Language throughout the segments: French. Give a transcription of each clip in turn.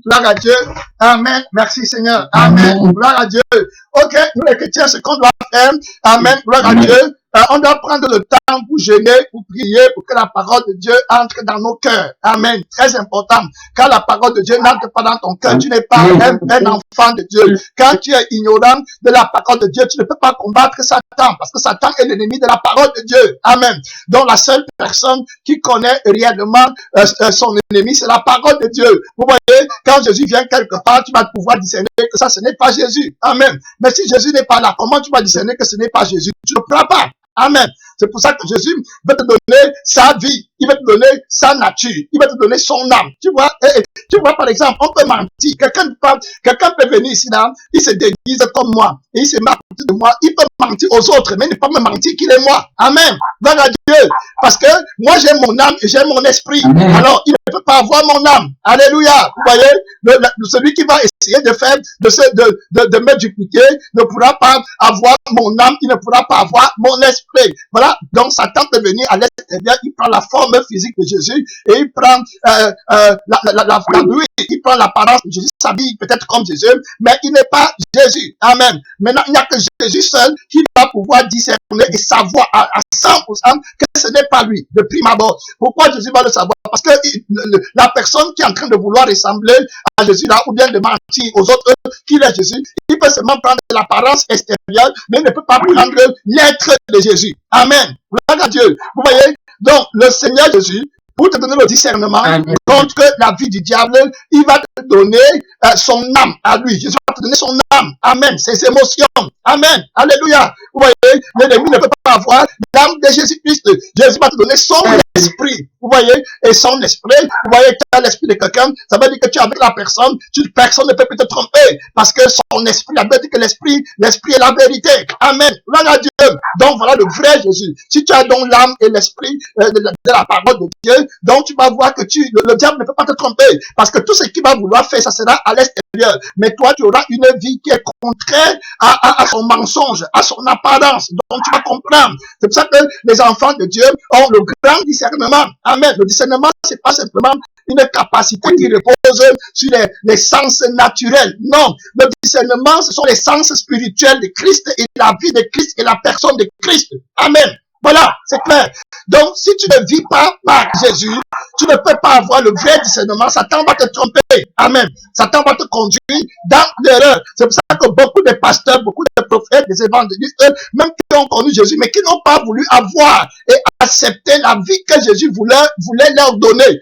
Gloire à Dieu. Amen. Merci Seigneur. Amen. Gloire à Dieu. Ok, nous les chrétiens, ce qu'on doit faire. Amen. Gloire à Dieu. On doit prendre le temps pour jeûner, pour prier, pour que la parole de Dieu entre dans nos cœurs. Amen. Très important. Quand la parole de Dieu n'entre pas dans ton cœur, tu n'es pas un enfant de Dieu. Quand tu es ignorant de la parole de Dieu, tu ne peux pas combattre Satan, parce que Satan est l'ennemi de la parole de Dieu. Amen. Donc la seule personne qui connaît réellement son ennemi, c'est la parole de Dieu. Vous voyez, quand Jésus vient quelque part, tu vas pouvoir discerner que ça, ce n'est pas Jésus. Amen. Mais si Jésus n'est pas là, comment tu vas discerner que ce n'est pas Jésus? Tu ne pourras pas. Amen. C'est pour ça que Jésus veut te donner sa vie. Il veut te donner sa nature. Il veut te donner son âme. Tu vois, par exemple, on peut mentir. Quelqu'un peut venir ici, là, il se déguise comme moi. Et il se met à côté de moi. Il peut mentir aux autres, mais il ne peut pas me mentir qu'il est moi. Amen. Gloire à Dieu. Parce que moi, j'ai mon âme et j'ai mon esprit. Amen. Alors, il ne peut pas avoir mon âme. Alléluia. Vous voyez, celui qui va essayer de faire, de me dupliquer, ne pourra pas avoir mon âme. Il ne pourra pas avoir mon esprit. Voilà, donc Satan peut venir à l'extérieur, il prend la forme physique de Jésus et il prend il prend l'apparence de Jésus, s'habille peut-être comme Jésus, mais il n'est pas Jésus. Amen. Maintenant, il n'y a que Jésus seul qui va pouvoir discerner et savoir à 100% que ce n'est pas lui, de prime abord. Pourquoi Jésus va le savoir? Parce que la personne qui est en train de vouloir ressembler à Jésus là, ou bien de mentir aux autres qu'il est Jésus, il peut seulement prendre l'apparence extérieure, mais il ne peut pas prendre l'être de Jésus. Amen. Gloire à Dieu. Vous voyez? Donc, le Seigneur Jésus, pour te donner le discernement contre la vie du diable, il va te donner son âme à lui. Jésus va te donner son âme. Amen. Ses émotions. Amen. Alléluia. Vous voyez, l'ennemi ne peut pas avoir l'âme de Jésus-Christ. Jésus va te donner son esprit. Vous voyez, et son esprit, vous voyez, tu as l'esprit de quelqu'un, ça veut dire que tu es avec la personne, personne ne peut plus te tromper, parce que son esprit, la veut dire que l'esprit est la vérité. Amen. Gloire à Dieu. Donc voilà le vrai Jésus. Si tu as donc l'âme et l'esprit de la parole de Dieu, donc tu vas voir que le diable ne peut pas te tromper, parce que tout ce qu'il va vouloir faire, ça sera à l'extérieur. Mais toi, tu auras une vie qui est contraire à son mensonge, à son apparence. Donc tu vas comprendre. C'est pour ça que les enfants de Dieu ont le grand discernement. Amen. Le discernement, c'est pas simplement une capacité qui repose sur les sens naturels. Non. Le discernement, ce sont les sens spirituels de Christ et la vie de Christ et la personne de Christ. Amen. Voilà, c'est clair. Donc, si tu ne vis pas par Jésus, tu ne peux pas avoir le vrai discernement. Satan va te tromper. Amen. Satan va te conduire dans l'erreur. C'est pour ça que beaucoup de pasteurs, beaucoup de prophètes, des évangélistes, même qui ont connu Jésus, mais qui n'ont pas voulu avoir et accepter la vie que Jésus voulait leur donner.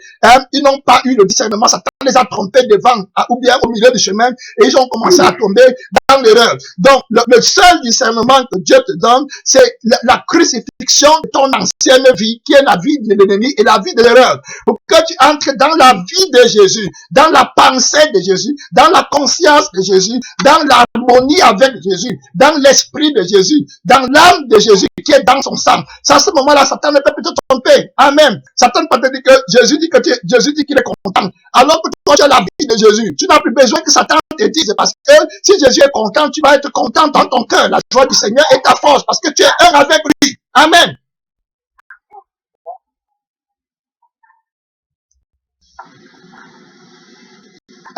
Ils n'ont pas eu le discernement. Satan les a trompés devant, ou bien au milieu du chemin, et ils ont commencé à tomber dans l'erreur. Donc, le seul discernement que Dieu te donne, c'est la crucifixion de ton ancienne vie, qui est la vie de l'ennemi et la vie de l'erreur. Pour que tu entres dans la vie de Jésus, dans la pensée de Jésus, dans la conscience de Jésus, dans l'harmonie avec Jésus, dans l'esprit de Jésus, dans l'âme de Jésus qui est dans son sang. C'est à ce moment-là, Satan ne peut plus te tromper. Amen. Satan ne peut pas te dire que Jésus dit qu'il est content. Alors que toi, tu as la vie de Jésus. Tu n'as plus besoin que Satan te dise, parce que si Jésus est content, tu vas être content dans ton cœur. La joie du Seigneur est ta force, parce que tu es un avec lui. Amen.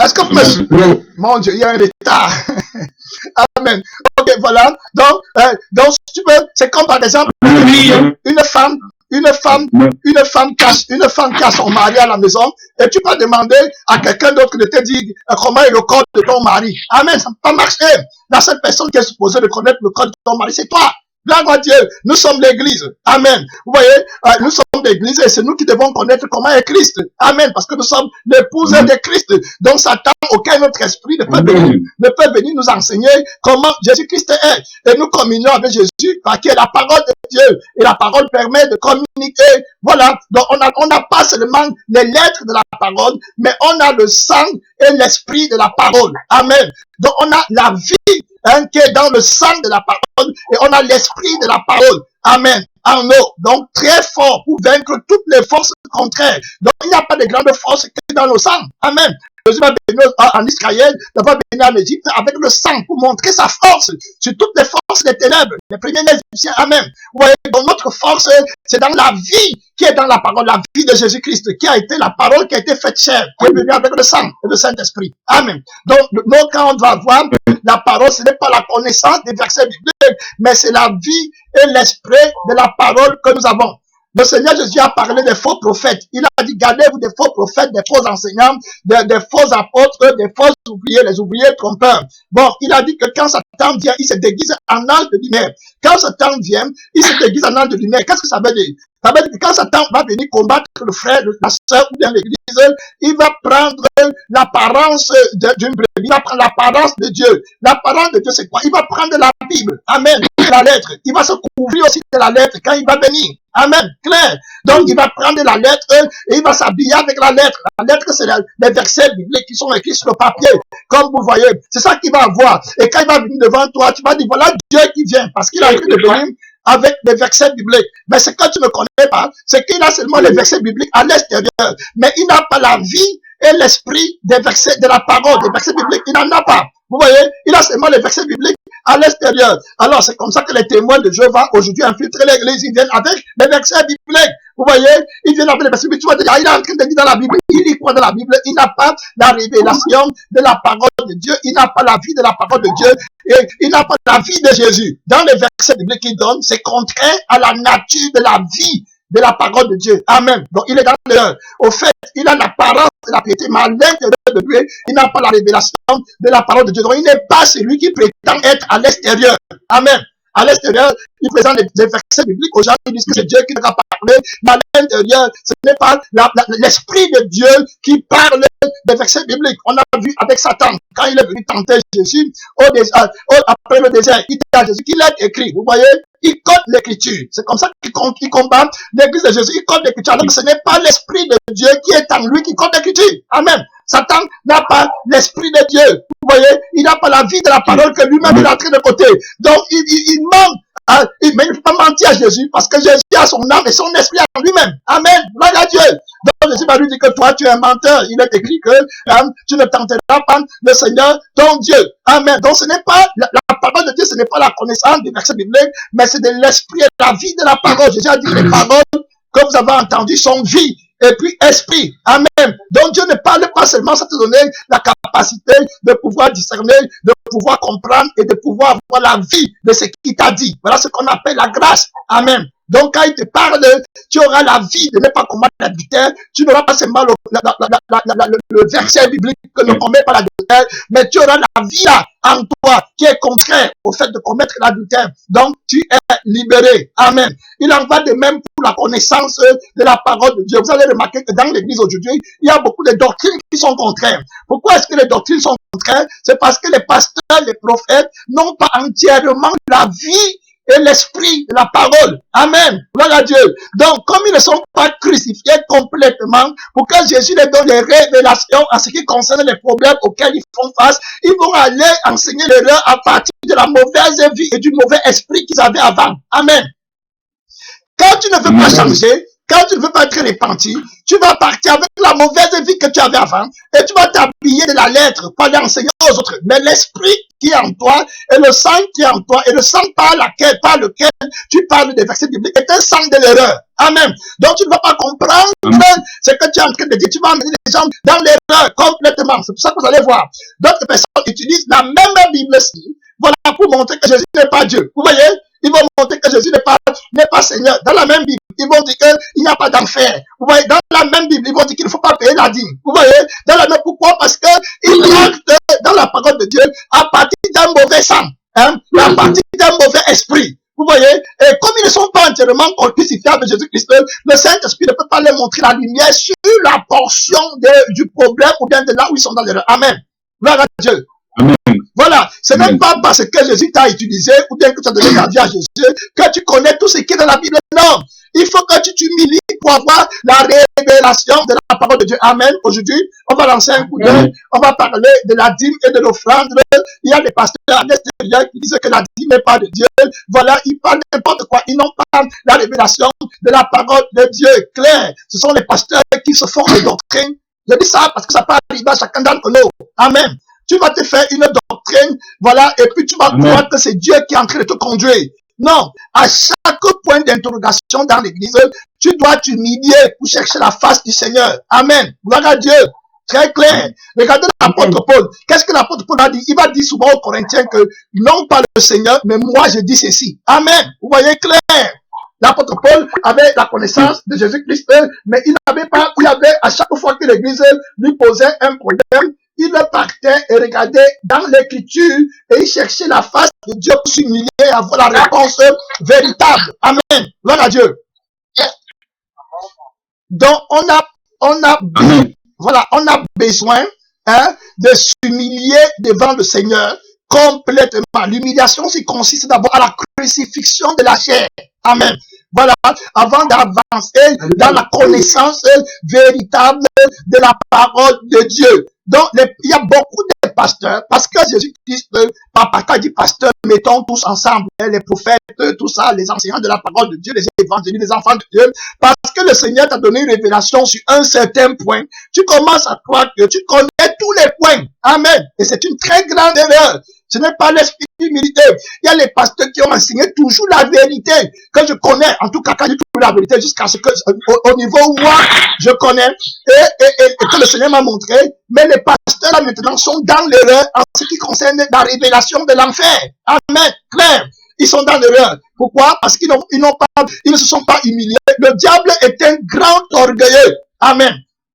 Est-ce que vous me suivez? Mon Dieu, il y a un retard. Amen. Ok, voilà. Donc, si tu veux, c'est comme par exemple, une femme casse son mari à la maison, et tu vas demander à quelqu'un d'autre de te dire comment est le code de ton mari. Amen. Ça ne peut pas marcher. La seule personne qui est supposée de connaître le code de ton mari, c'est toi. Gloire à Dieu, nous sommes l'église. Amen. Vous voyez, nous sommes l'église et c'est nous qui devons connaître comment est Christ. Amen. Parce que nous sommes l'épouse de Christ. Donc Satan, aucun autre esprit ne peut venir nous enseigner comment Jésus-Christ est. Et nous communions avec Jésus parce qu'il est la parole de Dieu. Et la parole permet de communiquer. Voilà. Donc on n'a pas seulement les lettres de la parole, mais on a le sang et l'esprit de la parole. Amen. Donc on a la vie qui est dans le sang de la parole et on a l'esprit de la parole. Amen. En nous. Donc très fort pour vaincre toutes les forces contraires. Donc il n'y a pas de grande force que dans le sang. Amen. Jésus va bénir en Israël, va bénir en Égypte avec le sang pour montrer sa force sur toutes les forces des ténèbres, les premiers Égyptiens. Amen. Vous voyez, donc notre force, c'est dans la vie qui est dans la parole, la vie de Jésus-Christ, qui a été la parole qui a été faite chair, qui est venue avec le sang et le Saint-Esprit. Amen. Donc, nous, quand on va voir la parole, ce n'est pas la connaissance des versets bibliques, mais c'est la vie et l'esprit de la parole que nous avons. Le Seigneur Jésus a parlé des faux prophètes. Il a dit, gardez-vous des faux prophètes, des faux enseignants, des faux apôtres, des faux ouvriers, les ouvriers trompeurs. Bon, il a dit que quand Satan vient, il se déguise en ange de lumière. Quand Satan vient, il se déguise en ange de lumière. Qu'est-ce que ça veut dire? Ça veut dire que quand Satan va venir combattre le frère, la sœur ou bien l'église, il va prendre l'apparence d'une brebis, il va prendre l'apparence de Dieu. L'apparence de Dieu, c'est quoi? Il va prendre la Bible. Amen. La lettre. Il va se couvrir aussi de la lettre quand il va venir. Amen. Clair. Donc, il va prendre la lettre et il va s'habiller avec la lettre. La lettre, c'est les versets bibliques qui sont écrits sur le papier. Comme vous voyez, c'est ça qu'il va avoir. Et quand il va venir devant toi, tu vas dire, voilà Dieu qui vient. Parce qu'il a écrit de venir avec des versets bibliques. Mais ce que tu ne connais pas, c'est qu'il a seulement les versets bibliques à l'extérieur. Mais il n'a pas la vie et l'esprit des versets, de la parole, des versets bibliques. Il n'en a pas. Vous voyez, il a seulement les versets bibliques à l'extérieur. Alors, c'est comme ça que les témoins de Jéhovah aujourd'hui infiltrent l'église. Ils viennent avec les versets bibliques. Vous voyez, ils viennent avec les versets bibliques. Tu vas dire, il est en train de dire dans la Bible. Il lit quoi dans la Bible? Il n'a pas la révélation de la parole de Dieu. Il n'a pas la vie de la parole de Dieu. Et il n'a pas la vie de Jésus. Dans les versets bibliques qu'il donne, c'est contraire à la nature de la vie de la parole de Dieu. Amen. Donc, il est dans l'erreur. Au fait, il a l'apparence de la piété, mais à l'intérieur de lui, il n'a pas la révélation de la parole de Dieu. Donc, il n'est pas celui qui prétend être à l'extérieur. Amen. À l'extérieur, il présente des versets bibliques aux gens qui disent que c'est Dieu qui leur a parlé. Mais à l'intérieur, ce n'est pas l'Esprit de Dieu qui parle des versets bibliques. On a vu avec Satan, quand il est venu tenter Jésus, après le désert, il dit à Jésus qu'il est écrit. Vous voyez, il code l'écriture. C'est comme ça qu'il combat l'église de Jésus. Il code l'écriture. Alors que ce n'est pas l'Esprit de Dieu qui est en lui qui code l'écriture. Amen. Satan n'a pas l'Esprit de Dieu. Vous voyez, il n'a pas la vie de la parole que lui-même il a traité de côté. Donc, il manque. Mais il ne peut pas mentir à Jésus parce que Jésus a son âme et son esprit en lui-même. Amen. Gloire à Dieu. Donc Jésus va lui dire que toi tu es un menteur. Il est écrit que tu ne tenteras pas le Seigneur ton Dieu. Amen. Donc ce n'est pas la parole de Dieu, ce n'est pas la connaissance des versets bibliques, mais c'est de l'esprit et de la vie de la parole. Jésus a dit que les paroles que vous avez entendues sont vie et puis esprit. Amen. Donc Dieu ne parle pas seulement, ça te donner la capacité de pouvoir discerner, de pouvoir comprendre et de pouvoir avoir la vie de ce qu'il t'a dit. Voilà ce qu'on appelle la grâce. Amen. Donc quand il te parle, tu auras la vie de ne pas commettre l'adultère. Tu n'auras pas seulement le verset biblique que ne commet pas l'adultère, mais tu auras la vie là en toi qui est contraire au fait de commettre l'adultère. Donc tu es libéré. Amen. Il en va de même pour la connaissance de la parole de Dieu. Vous allez remarquer que dans l'église aujourd'hui, il y a beaucoup de doctrines qui sont contraires. Pourquoi est-ce que les doctrines sont contraires? C'est parce que les pasteurs, les prophètes n'ont pas entièrement la vie et l'esprit de la parole. Amen. Gloire à Dieu. Donc, comme ils ne sont pas crucifiés complètement, pour que Jésus leur donne les révélations en ce qui concerne les problèmes auxquels ils font face, ils vont aller enseigner l'erreur à partir de la mauvaise vie et du mauvais esprit qu'ils avaient avant. Amen. Quand tu ne veux pas changer, quand tu ne veux pas être repenti, tu vas partir avec la mauvaise vie que tu avais avant et tu vas t'habiller de la lettre pour aller enseigner aux autres. Mais l'esprit qui est en toi et le sang qui est en toi et le sang par lequel tu parles des versets bibliques est un sang de l'erreur. Amen. Donc tu ne vas pas comprendre ce que tu es en train de dire. Tu vas amener les gens dans l'erreur complètement. C'est pour ça que vous allez voir. D'autres personnes utilisent la même Bible-ci. Voilà pour montrer que Jésus n'est pas Dieu. Vous voyez? Ils vont montrer que Jésus n'est pas Seigneur. Dans la même Bible, ils vont dire qu'il n'y a pas d'enfer. Vous voyez, dans la même Bible, ils vont dire qu'il ne faut pas payer la dîme. Vous voyez, dans la même, pourquoi? Parce qu'ils actent dans la parole de Dieu à partir d'un mauvais sang, à partir d'un mauvais esprit. Vous voyez, et comme ils ne sont pas entièrement crucifiés avec Jésus-Christ, le Saint-Esprit ne peut pas leur montrer la lumière sur la portion du problème ou bien de là où ils sont dans l'erreur. Amen. Gloire à Dieu. Amen. Voilà, ce n'est pas parce que Jésus t'a utilisé ou bien que tu as donné ta vie à Jésus que tu connais tout ce qui est dans la Bible. Non, il faut que tu t'humilies pour avoir la révélation de la parole de Dieu. Amen. Aujourd'hui, on va lancer un coup d'œil, on va parler de la dîme et de l'offrande. Il y a des pasteurs à l'extérieur qui disent que la dîme n'est pas de Dieu. Voilà, ils parlent n'importe quoi. Ils n'ont pas la révélation de la parole de Dieu claire. Ce sont les pasteurs qui se font des doctrines Je dis ça parce que ça peut arriver à chacun d'entre nous. Amen. Tu vas te faire une doctrine, voilà, et puis tu vas croire que c'est Dieu qui est en train de te conduire. Non, à chaque point d'interrogation dans l'église, tu dois t'humilier pour chercher la face du Seigneur. Amen. Gloire à Dieu. Très clair. Regardez l'apôtre Paul. Qu'est-ce que l'apôtre Paul a dit? Il va dire souvent aux Corinthiens que non pas le Seigneur, mais moi je dis ceci. Amen. Vous voyez clair. L'apôtre Paul avait la connaissance de Jésus-Christ, mais il n'avait pas, il avait, à chaque fois que l'église lui posait un problème, il partait et regardait dans l'écriture et il cherchait la face de Dieu pour s'humilier et avoir la réponse véritable. Amen. Gloire à Dieu. Donc, voilà, on a besoin de s'humilier devant le Seigneur complètement. L'humiliation, c'est consiste d'abord à la crucifixion de la chair. Amen. Voilà, avant d'avancer dans la connaissance véritable de la parole de Dieu. Donc, il y a beaucoup de pasteurs, parce que Jésus-Christ, papa dit pasteur, mettons tous ensemble, les prophètes, tout ça, les enseignants de la parole de Dieu, les évangélistes, les enfants de Dieu, parce que le Seigneur t'a donné une révélation sur un certain point, tu commences à croire que tu connais tous les points. Amen. Et c'est une très grande erreur. Ce n'est pas l'esprit d'humilité. Il y a les pasteurs qui ont enseigné toujours la vérité, que je connais, en tout cas, quand j'ai trouvé la vérité, jusqu'à ce que, au niveau où moi, je connais, et que le Seigneur m'a montré, mais les pasteurs, là, maintenant, sont dans l'erreur en ce qui concerne la révélation de l'enfer. Amen. Claire. Ils sont dans l'erreur. Pourquoi? Parce qu'ils ils ne se sont pas humiliés. Le diable est un grand orgueilleux. Amen.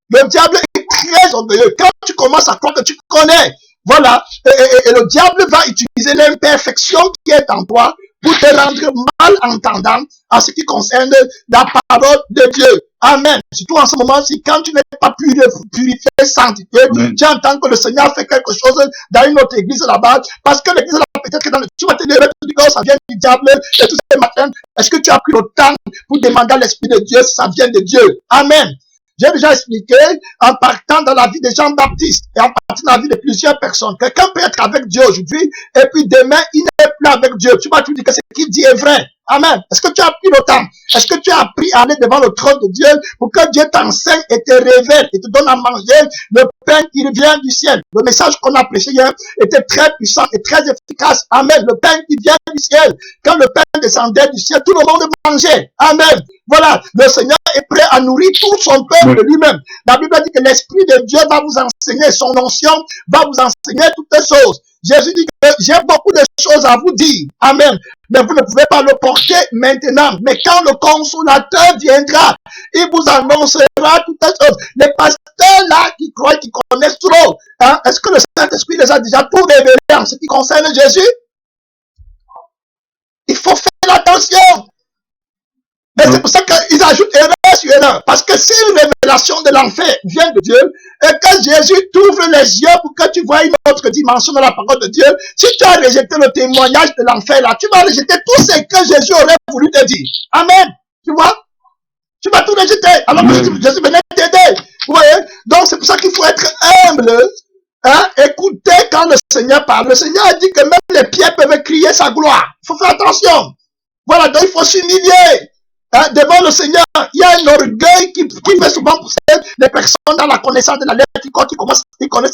Le diable est très orgueilleux. Quand tu commences à croire que tu connais, voilà, et le diable va utiliser l'imperfection qui est en toi pour te rendre mal entendant en ce qui concerne la parole de Dieu. Amen. Surtout en ce moment-ci, quand tu n'es pas purifié, sanctifié, tu entends que le Seigneur fait quelque chose dans une autre église là-bas, parce que l'église là, peut-être que tu vas te dire, oh, ça vient du diable, et tout ce matin, est-ce que tu as pris le temps pour demander à l'Esprit de Dieu si ça vient de Dieu? Amen. J'ai déjà expliqué, en partant dans la vie de Jean-Baptiste et en partant dans la vie de plusieurs personnes, quelqu'un peut être avec Dieu aujourd'hui et puis demain, il n'est plus avec Dieu. Tu vas te dire que ce qu'il dit est vrai. Amen. Est-ce que tu as pris le temps? Est-ce que tu as appris à aller devant le trône de Dieu pour que Dieu t'enseigne et te révèle et te donne à manger le pain qui vient du ciel? Le message qu'on a prêché hier était très puissant et très efficace. Amen. Le pain qui vient du ciel. Quand le pain descendait du ciel, tout le monde mangeait. Amen. Voilà. Le Seigneur est prêt à nourrir tout son peuple de lui-même. La Bible dit que l'Esprit de Dieu va vous enseigner, son onction va vous enseigner toutes les choses. Jésus dit que j'ai beaucoup de choses à vous dire. Amen. Mais vous ne pouvez pas le porter maintenant. Mais quand le Consolateur viendra, il vous annoncera toutes les choses. Les pasteurs là qui croient, qui connaissent trop, hein, est-ce que le Saint-Esprit les a déjà tout révélé en ce qui concerne Jésus? Il faut faire attention. Mais c'est pour ça qu'ils ajoutent erreur sur erreur. Parce que si une révélation de l'enfer vient de Dieu, et que Jésus t'ouvre les yeux pour que tu vois une autre dimension de la parole de Dieu, si tu as rejeté le témoignage de l'enfer là, tu vas rejeter tout ce que Jésus aurait voulu te dire. Amen. Tu vois? Tu vas tout rejeter. Alors que Jésus venait t'aider. Vous voyez? Donc c'est pour ça qu'il faut être humble. Hein? Écoutez quand le Seigneur parle. Le Seigneur a dit que même les pierres peuvent crier sa gloire. Il faut faire attention. Voilà, donc il faut s'humilier. Hein, devant le Seigneur, il y a un orgueil qui fait souvent pousser les personnes dans la connaissance de la lettre, qui connaissent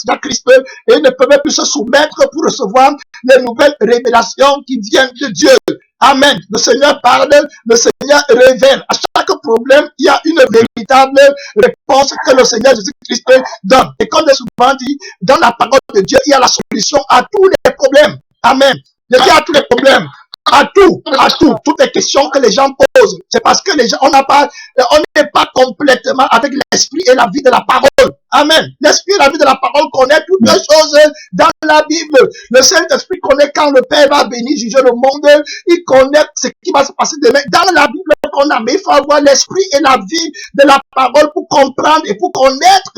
déjà Christ et ils ne peuvent plus se soumettre pour recevoir les nouvelles révélations qui viennent de Dieu. Amen. Le Seigneur parle, le Seigneur révèle. À chaque problème, il y a une véritable réponse que le Seigneur Jésus-Christ donne. Et comme je souvent dit, dans la parole de Dieu, il y a la solution à tous les problèmes. Amen. Je dis à tous les problèmes. À toutes les questions que les gens posent. C'est parce que les gens, on n'est pas complètement avec l'esprit et la vie de la parole. Amen. L'esprit et la vie de la parole connaît toutes les choses dans la Bible. Le Saint-Esprit connaît quand le Père va venir juger le monde. Il connaît ce qui va se passer demain. Dans la Bible qu'on a, mais il faut avoir l'esprit et la vie de la parole pour comprendre et pour connaître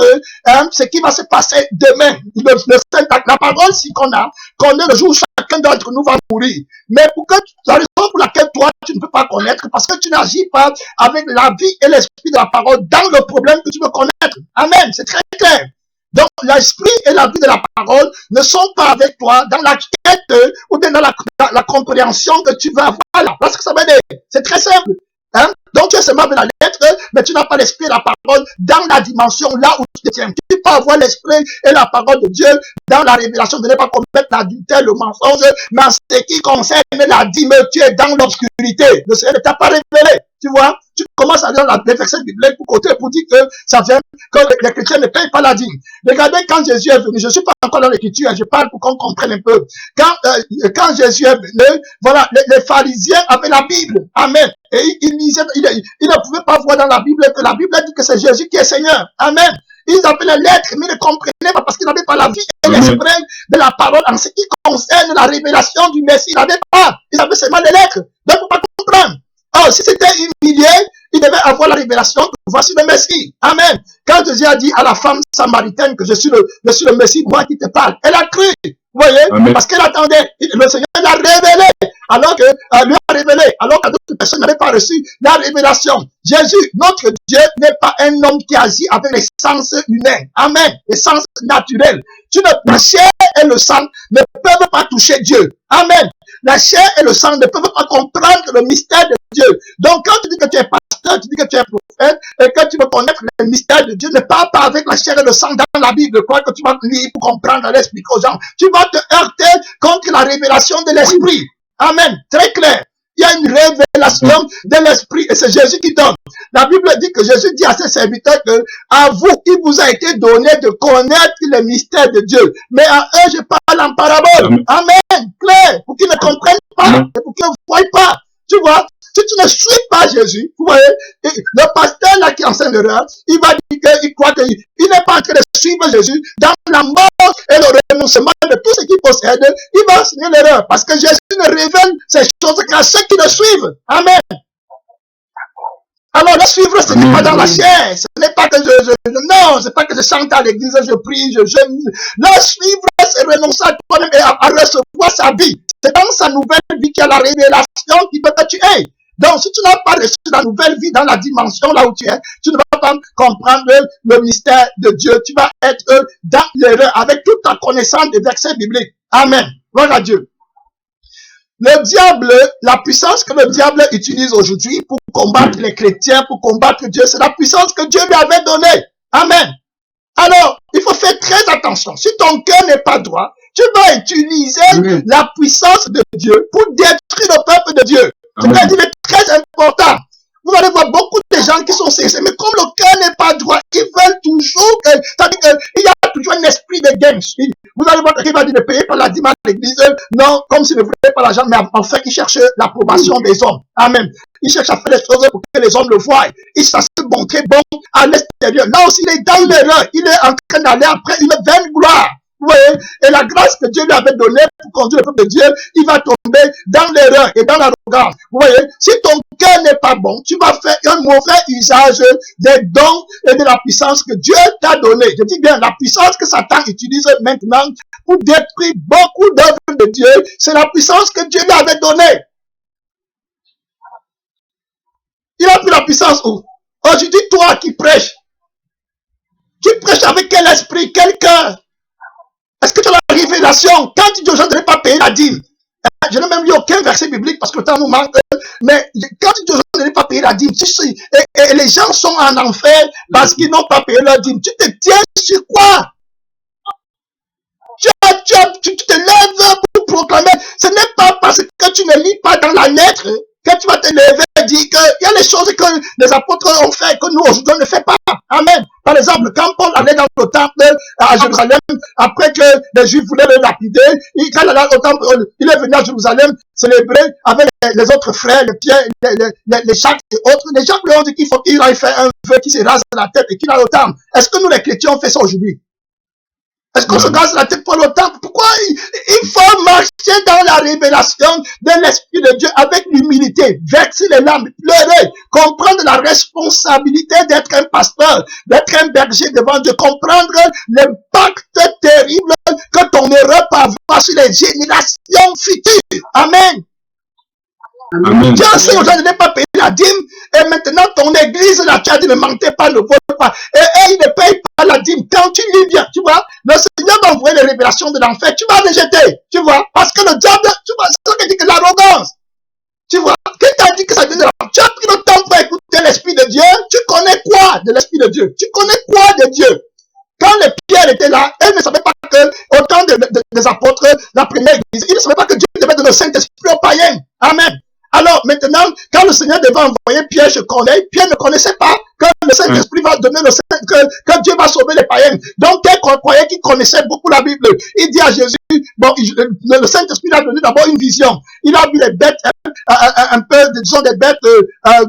ce qui va se passer demain. La parole, si qu'on connaît le jour où chacun d'entre nous va mourir. Mais la raison pour laquelle toi, tu ne peux pas connaître, parce que tu n'agis pas avec la vie et l'esprit de la parole dans le problème que tu veux connaître. Amen. C'est très clair. Donc, l'esprit et la vie de la parole ne sont pas avec toi dans la quête ou bien dans la compréhension que tu veux avoir. Voilà ce que ça veut dire. C'est très simple. Hein? Donc tu es seulement avec la lettre, mais tu n'as pas l'esprit et la parole dans la dimension là où tu te tiens. Tu peux avoir l'esprit et la parole de Dieu dans la révélation de ne pas commettre l'adultère, le mensonge, mais en ce qui concerne la dîme, tu es dans l'obscurité. Le Seigneur ne t'a pas révélé. Tu vois, tu commences à lire les versets bibliques pour dire que ça vient, que les chrétiens ne payent pas la dîme. Regardez quand Jésus est venu, je ne suis pas encore dans l'écriture, je parle pour qu'on comprenne un peu. Quand Jésus est venu, voilà, les pharisiens avaient la Bible. Amen. Et ils ne pouvaient pas voir dans la Bible que la Bible dit que c'est Jésus qui est Seigneur. Amen. Ils avaient les lettres, mais ils ne comprenaient pas parce qu'ils n'avaient pas la vie et l'esprit de la parole en ce qui concerne la révélation du Messie. Ils n'avaient pas. Ils avaient seulement les lettres. Donc, il ne faut pas comprendre. Oh, si c'était humilié, il devait avoir la révélation que voici le Messie. Amen. Quand Jésus a dit à la femme samaritaine que je suis le Messie, moi qui te parle, elle a cru. Vous voyez? Amen. Parce qu'elle attendait. Le Seigneur l'a révélé. Alors que lui a révélé. Alors que d'autres personnes n'avaient pas reçu la révélation. Jésus, notre Dieu, n'est pas un homme qui agit avec les sens humains. Amen. Les sens naturels. La chair et le sang ne peuvent pas toucher Dieu. Amen. La chair et le sang ne peuvent pas comprendre le mystère de Dieu. Donc, quand tu dis que tu es pasteur, tu dis que tu es prophète, et que tu veux connaître le mystère de Dieu, ne parle pas avec la chair et le sang dans la Bible. Crois que tu vas lire pour comprendre et expliquer aux gens. Tu vas te heurter contre la révélation de l'esprit. Amen. Très clair. Il y a une révélation de l'esprit et c'est Jésus qui donne. La Bible dit que Jésus dit à ses serviteurs que à vous, il vous a été donné de connaître le mystère de Dieu. Mais à eux, je parle en parabole. Amen. Clair. Pour qu'ils ne comprennent pas et pour qu'ils ne voient pas. Tu vois, si tu ne suis pas Jésus, vous voyez, le pasteur là qui enseigne l'erreur, il va dire qu'il croit qu'il n'est pas en train de suivre Jésus dans la mort et le renoncement de tout ce qu'il possède. Il va enseigner l'erreur parce que Jésus ne révèle ces choses qu'à ceux qui le suivent. Amen. Alors, le suivre, ce n'est pas dans la chair. Ce n'est pas que non, c'est pas que je chante à l'église, je prie, je jeûne. Le suivre, c'est renoncer à toi-même et à recevoir sa vie. C'est dans sa nouvelle vie qu'il y a la révélation qui peut te tuer. Donc, si tu n'as pas reçu la nouvelle vie dans la dimension là où tu es, tu ne vas pas comprendre le mystère de Dieu. Tu vas être dans l'erreur avec toute ta connaissance des versets bibliques. Amen. Gloire à Dieu. Le diable, la puissance que le diable utilise aujourd'hui pour combattre les chrétiens, pour combattre Dieu, c'est la puissance que Dieu lui avait donnée. Amen. Alors, il faut faire très attention. Si ton cœur n'est pas droit, tu vas utiliser la puissance de Dieu pour détruire le peuple de Dieu. C'est très important. Vous allez voir beaucoup de gens qui sont sincères, mais comme le cœur n'est pas droit, ils veulent toujours, c'est-à-dire qu'il y a toujours un esprit de gain. Vous allez voir qu'il va dire de payer par la dîme à l'église, non, comme s'il ne voulait pas l'argent, mais en fait, il cherche l'approbation des hommes. Amen. Il cherche à faire les choses pour que les hommes le voient. Il cherche à se montrer bon à l'extérieur. Là aussi, il est dans l'erreur. Il est en train d'aller après une vaine gloire. Vous voyez, et la grâce que Dieu lui avait donnée pour conduire le peuple de Dieu, il va tomber dans l'erreur et dans l'arrogance. Vous voyez, si ton cœur n'est pas bon, tu vas faire un mauvais usage des dons et de la puissance que Dieu t'a donnée. Je dis bien, la puissance que Satan utilise maintenant pour détruire beaucoup d'œuvres de Dieu, c'est la puissance que Dieu lui avait donnée. Il a pris la puissance où? Aujourd'hui, toi qui prêches, tu prêches avec quel esprit, quel cœur? Est-ce que tu as la révélation? Quand tu dis aux gens de ne pas payer la dîme, je n'ai même lu aucun verset biblique parce que le temps nous manque, mais quand tu dis aux gens de ne pas payer la dîme, et les gens sont en enfer parce qu'ils n'ont pas payé leur dîme, tu te tiens sur quoi? Tu te lèves pour proclamer. Ce n'est pas parce que tu ne lis pas dans la lettre que tu vas te lever et dire qu'il y a les choses que les apôtres ont fait que nous aujourd'hui on ne fait pas. Amen. Par exemple, quand Paul allait dans le temple à Jérusalem, après que les Juifs voulaient le lapider, quand il allait au temple, il est venu à Jérusalem célébrer avec les autres frères, les Pierre, les Jacques et autres. Les gens lui ont dit qu'il faut qu'il aille faire un vœu qui se rase la tête et qu'il aille au temple. Est-ce que nous les chrétiens on fait ça aujourd'hui? Est-ce qu'on se rase la tête pour le temple? Pourquoi il faut marcher dans la révélation de l'Esprit de Dieu avec l'humilité, verser les larmes, pleurer, comprendre la responsabilité d'être un pasteur, d'être un berger devant Dieu, comprendre l'impact terrible que ton erreur peut avoir sur les générations futures. Amen. Amen. Dieu enseigne aux gens de ne pas payer la dîme et maintenant ton église là, tu as dit ne mentez pas, ne volez pas. Et ils ne payent pas la dîme. Quand tu lis bien, tu vois, le Seigneur va envoyer les révélations de l'enfer, tu vas rejeter, tu vois, parce que le diable, tu vois, c'est ce que dit que l'arrogance. Tu vois, qui t'a dit que ça vient de l'argent? Tu as pris le temps de Dieu, tu connais quoi de l'Esprit de Dieu? Tu connais quoi de Dieu? Quand les pierres étaient là, elles ne savaient pas que, au temps des apôtres, la première église, ils ne savaient pas que Dieu devait donner le Saint-Esprit aux païens. Amen. Alors, maintenant, quand le Seigneur devait envoyer Pierre chez Corneille, Pierre ne connaissait pas que le Saint-Esprit va donner que Dieu va sauver les païens. Donc, Pierre croyait qu'il connaissait beaucoup la Bible. Il dit à Jésus, bon, le Saint-Esprit lui a donné d'abord une vision. Il a vu les bêtes, un peu, disons, des bêtes,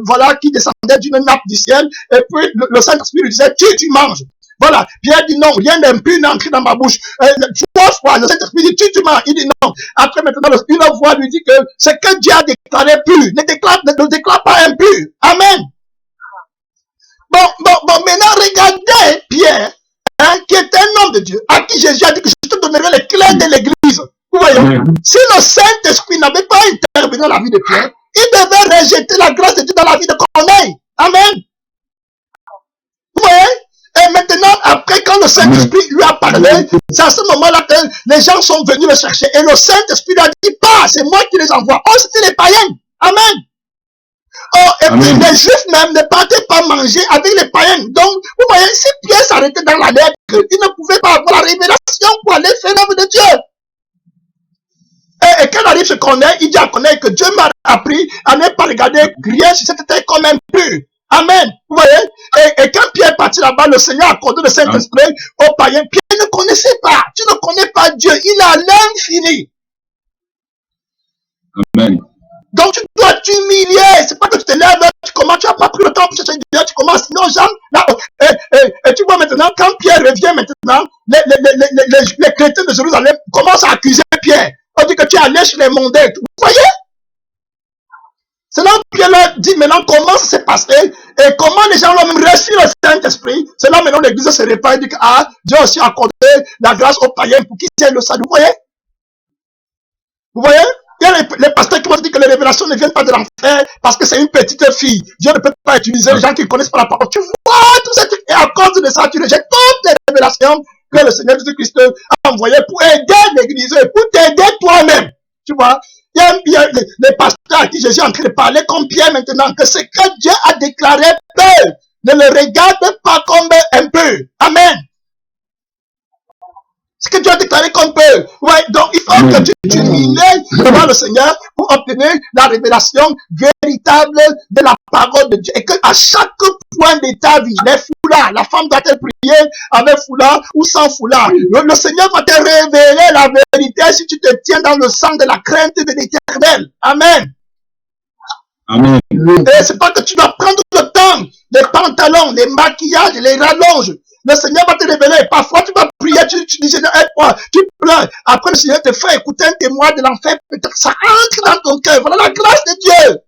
voilà, qui descendaient d'une nappe du ciel. Et puis, le Saint-Esprit lui disait, tu manges. Voilà. Pierre dit non, rien d'impur n'est entré dans ma bouche. Trois fois, le Saint-Esprit dit, tu manges. Il dit non. Après, maintenant, une voix lui dit que ce que Dieu a déclaré pur, ne déclare pas impur. Amen. Bon, maintenant, regardez Pierre, qui est un homme de Dieu, à qui Jésus a dit que je te donnerai les clés de l'église. Vous voyez, si le Saint-Esprit n'avait pas intervenu dans la vie de Pierre, il devait rejeter la grâce de Dieu dans la vie de Corneille. Amen. Vous voyez? Et maintenant, après, quand le Saint-Esprit lui a parlé, c'est à ce moment-là que les gens sont venus le chercher. Et le Saint-Esprit lui a dit, pas, c'est moi qui les envoie. Oh, c'était les païens. Amen. Oh, et puis les Juifs même ne partaient pas manger avec les païens. Donc, vous voyez, si Pierre s'arrêtait dans la lettre, il ne pouvait pas avoir la révélation pour aller faire l'œuvre de Dieu. Et quand arrive ce Corneille, il dit à Corneille que Dieu m'a appris à ne pas regarder rien sur cette terre comme impur. Amen. Vous voyez? Et quand Pierre est parti là-bas, le Seigneur a accordé le Saint-Esprit aux païens. Pierre ne connaissait pas. Tu ne connais pas Dieu. Il a l'infini. Amen. Donc tu dois t'humilier. C'est pas que tu te lèves, tu n'as pas pris le temps pour chercher Dieu, tu commences. Sinon, et tu vois maintenant, quand Pierre revient maintenant, les chrétiens de Jérusalem commencent à accuser Pierre. On dit que tu es allé chez les mondains. Vous voyez? C'est là que Pierre leur dit maintenant comment ça s'est passé et comment les gens ont même reçu le Saint-Esprit. C'est là maintenant l'église se répand et dit que Dieu a aussi accordé la grâce aux païens pour qu'ils aient le salut. Vous voyez? Vous voyez? Il y a les pasteurs qui vont dire que les révélations ne viennent pas de l'enfer parce que c'est une petite fille. Dieu ne peut pas utiliser les gens qui ne connaissent pas la parole. Tu vois tout ça et à cause de ça, tu rejettes toutes les révélations que le Seigneur Jésus-Christ a envoyées pour aider l'église et pour t'aider toi-même. Tu vois? Il y a les pasteurs à qui Jésus est en train de parler comme Pierre maintenant, que ce que Dieu a déclaré peut, ne le regarde pas comme un peu. Amen. Ce que Dieu a déclaré comme peu. Ouais, donc il faut que tu t'humilies devant le Seigneur pour obtenir la révélation véritable de la parole de Dieu. Et qu'à chaque point de ta vie, les foulards, la femme doit-elle prier avec foulard ou sans foulard. Le Seigneur va te révéler la vérité si tu te tiens dans le sang de la crainte de l'Éternel. Amen. Amen. Et c'est pas que tu dois prendre le temps, les pantalons, les maquillages, les rallonges. Le Seigneur va te révéler. Parfois, tu vas prier, tu dis, tu pleures. Après, le Seigneur te fait écouter un témoin de l'enfer. Peut-être que ça entre dans ton cœur. Voilà la grâce de Dieu.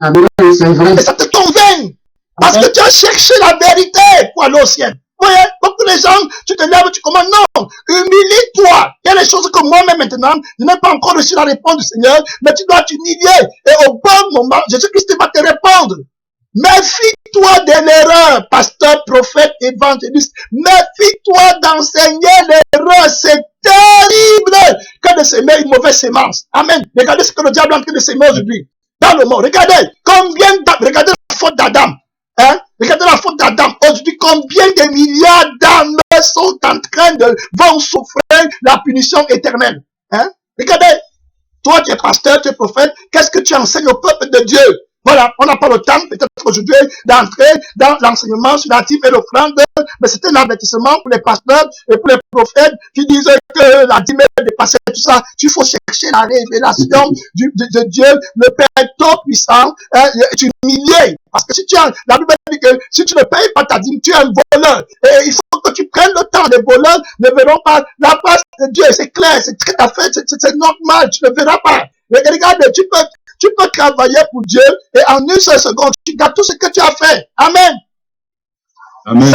Amen, c'est vrai. Et ça te convainc. Parce que tu as cherché la vérité pour aller au ciel. Vous voyez, beaucoup de gens, tu te lèves, tu commences. Non, humilie-toi. Il y a des choses que moi-même maintenant, je n'ai pas encore reçu la réponse du Seigneur, mais tu dois t'humilier. Et au bon moment, Jésus-Christ va te répondre. Méfie-toi de l'erreur, pasteur, prophète, évangéliste. Méfie-toi d'enseigner l'erreur. C'est terrible que de s'aimer une mauvaise sémence. Amen. Regardez ce que le diable est en train de s'aimer aujourd'hui. Dans le monde. Regardez. Regardez la faute d'Adam. Hein? Regardez la faute d'Adam. Aujourd'hui, combien de milliards d'âmes sont en train vont souffrir la punition éternelle. Hein? Regardez. Toi, tu es pasteur, tu es prophète. Qu'est-ce que tu enseignes au peuple de Dieu? Voilà, on n'a pas le temps, peut-être aujourd'hui, d'entrer dans l'enseignement sur la dîme et l'offrande, mais c'était un avertissement pour les pasteurs et pour les prophètes qui disaient que la dîme est dépassée, tout ça. Il faut chercher la révélation de Dieu, le Père Tout-Puissant, t'humilier. Parce que si la Bible dit que si tu ne payes pas ta dîme, tu es un voleur. Et il faut que tu prennes le temps. Les voleurs ne verront pas la face de Dieu. C'est clair, c'est tout à fait, c'est normal, tu ne verras pas. Mais regarde, tu peux travailler pour Dieu et en une seule seconde, tu gardes tout ce que tu as fait. Amen. Amen.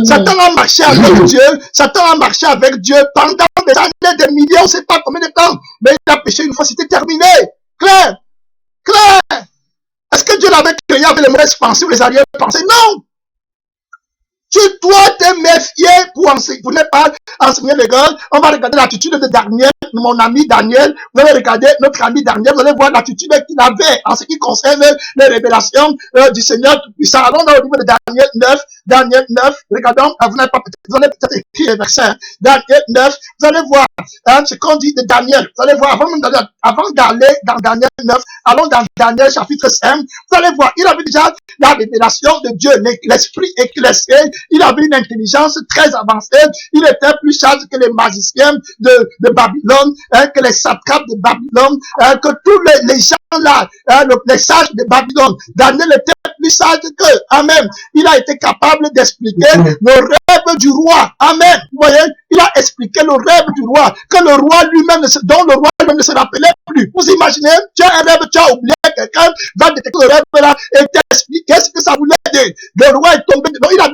Satan a marché avec Dieu. Satan a marché avec Dieu pendant des années, des millions, on ne sait pas combien de temps. Mais il a péché une fois, c'était terminé. Clair. Clair. Est-ce que Dieu l'avait créé avec les mauvaises pensées ou les arrière-pensées? Non. Tu dois te méfier pour enseigner, pour ne pas enseigner les gars. On va regarder l'attitude de Daniel, mon ami Daniel. Vous allez regarder notre ami Daniel. Vous allez voir l'attitude qu'il avait en ce qui concerne les révélations du Seigneur Tout-Puissant. Allons dans le livre de Daniel 9, regardons, vous allez peut-être écrire les versets. Daniel 9, vous allez voir ce qu'on dit de Daniel. Vous allez voir, avant d'aller dans Daniel 9, allons dans Daniel chapitre 5. Vous allez voir, il avait déjà la révélation de Dieu, l'esprit éclairé. Il avait une intelligence très avancée. Il était plus sage que les magiciens de Babylone, que les satrapes de Babylone, que tous les gens là, les sages de Babylone. Daniel était plus sage qu'eux. Amen. Il a été capable d'expliquer le rêve du roi. Amen. Vous voyez, il a expliqué le rêve du roi, que le roi lui-même, dont le roi lui-même ne se rappelait plus. Vous imaginez, tu as un rêve, tu as oublié, quelqu'un va détecter le rêve là et t'expliquer ce que ça voulait dire. Le roi est tombé dedans. Il a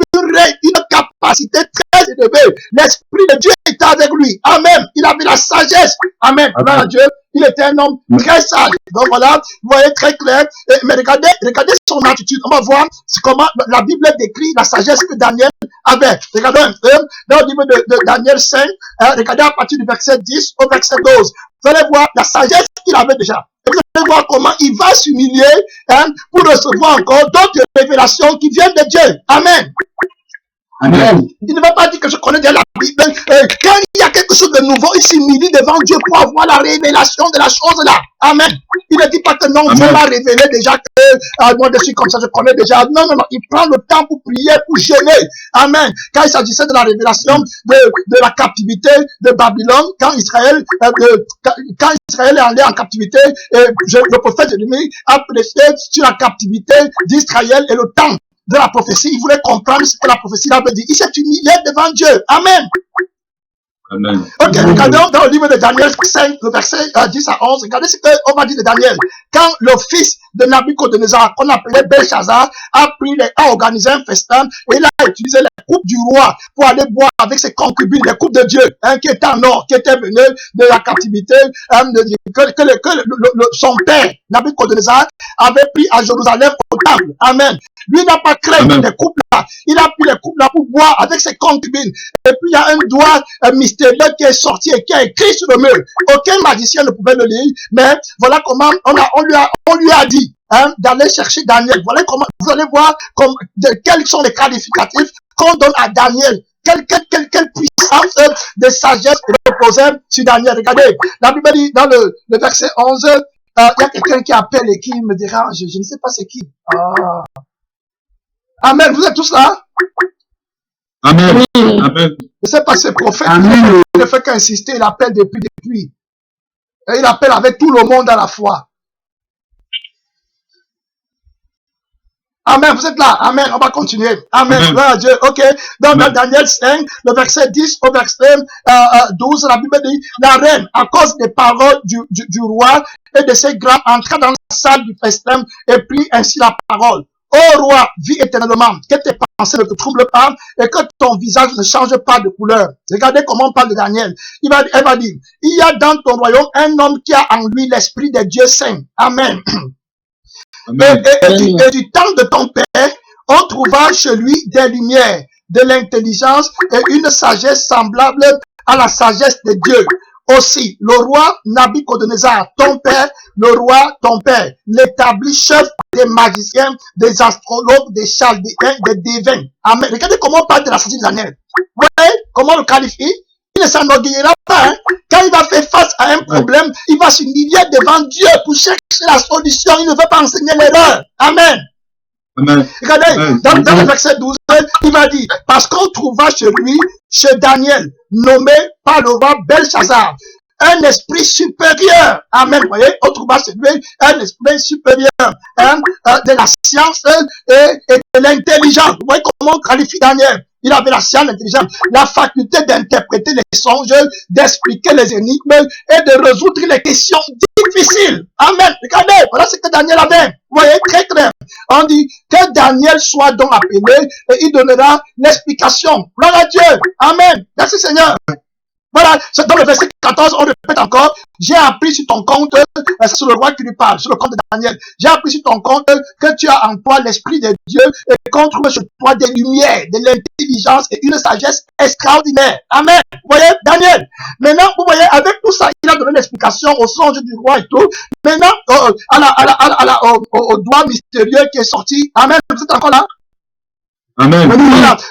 une capacité très élevée. L'esprit de Dieu était avec lui. Amen. Il avait la sagesse. Amen. Gloire à Dieu. Il était un homme très sage. Donc voilà, vous voyez très clair. Mais regardez son attitude. On va voir comment la Bible décrit la sagesse que Daniel avait. Regardez un peu dans le livre de Daniel 5. Regardez à partir du verset 10 au verset 12. Vous allez voir la sagesse qu'il avait déjà. Et vous allez voir comment il va s'humilier pour recevoir encore d'autres révélations qui viennent de Dieu. Amen. Amen. Il ne va pas dire que je connais déjà la Bible. Quand il y a quelque chose de nouveau, il s'humilie devant Dieu pour avoir la révélation de la chose là. Amen. Il ne dit pas que non, Dieu m'a révélé déjà que moi je suis comme ça, je connais déjà. Non. Il prend le temps pour prier, pour jeûner. Amen. Quand il s'agissait de la révélation de la captivité de Babylone, quand Israël est allé en captivité, le prophète Jérémie a prêché sur la captivité d'Israël et le temps de la prophétie. Il voulait comprendre ce que la prophétie avait dit. Il s'est humilié devant Dieu. Amen. Amen. Ok, regardons dans le livre de Daniel 5, le verset 10 à 11. Regardez ce qu'on va dire de Daniel. Quand le fils de Nabuchodonosor, qu'on appelait Belshazzar, a organisé un festin, et il a utilisé les coupes du roi pour aller boire avec ses concubines, les coupes de Dieu, qui étaient en or, qui étaient venues de la captivité, son père, Nabuchodonosor, avait pris à Jérusalem au temple. Amen. Lui n'a pas créé les coupes là. Il a pris les coupes là pour boire avec ses concubines. Et puis il y a un doigt mystérieux qui est sorti et qui a écrit sur le mur. Aucun magicien ne pouvait le lire. Mais voilà comment on lui a dit d'aller chercher Daniel. Voilà comment vous allez voir quels sont les qualificatifs qu'on donne à Daniel. Quelle puissance de sagesse reposait sur Daniel. Regardez, la Bible dit dans le verset 11, il y a quelqu'un qui appelle et qui me dérange. Je ne sais pas c'est qui. Amen. Vous êtes tous là? Amen. Amen. Je ne sais pas, ce prophète. Amen. Il ne fait qu'insister, il appelle depuis. Et il appelle avec tout le monde à la fois. Amen. Vous êtes là? Amen. On va continuer. Amen. Gloire à Dieu. Ok. Dans Daniel 5, le verset 10 au verset 12, la Bible dit, la reine, à cause des paroles du roi et de ses grands, entra dans la salle du festin et prit ainsi la parole. Ô roi, vis éternellement, que tes pensées ne te troublent pas et que ton visage ne change pas de couleur. Regardez comment on parle de Daniel. Elle va dire, il y a dans ton royaume un homme qui a en lui l'esprit des dieux saints. Amen. Et du temps de ton père, on trouva chez lui des lumières, de l'intelligence et une sagesse semblable à la sagesse de Dieu. Aussi, le roi Nabuchodonosor, ton père, l'établit chef des magiciens, des astrologues, des chaldéens, des divins. Amen. Regardez comment on parle de la sagesse de Daniel. Vous voyez comment on le qualifie? Il ne s'enorgueillira pas. Quand il va faire face à un problème, il va s'humilier devant Dieu pour chercher la solution. Il ne veut pas enseigner l'erreur. Amen. Amen. Regardez, dans le verset 12, il va dire, parce qu'on trouva chez lui, chez Daniel, nommé par le roi Belshazzar, un esprit supérieur. Amen. Vous voyez, on trouva chez lui un esprit supérieur, de la science et de l'intelligence. Vous voyez comment on qualifie Daniel? Il avait la science, l'intelligence, la faculté d'interpréter les songes, d'expliquer les énigmes et de résoudre les questions difficiles. Amen. Regardez, voilà ce que Daniel avait. Vous voyez, très clair. On dit que Daniel soit donc appelé et il donnera l'explication. Gloire à Dieu. Amen. Merci Seigneur. Voilà, c'est dans le verset 14, on répète encore, j'ai appris sur ton compte, c'est sur le roi qui lui parle, sur le compte de Daniel, j'ai appris sur ton compte que tu as en toi l'esprit de Dieu et qu'on trouve sur toi des lumières, de l'intelligence et une sagesse extraordinaire. Amen. Vous voyez, Daniel. Maintenant, vous voyez, avec tout ça, il a donné l'explication au songe du roi et tout. Maintenant, au doigt mystérieux qui est sorti. Amen. Vous êtes encore là? Amen.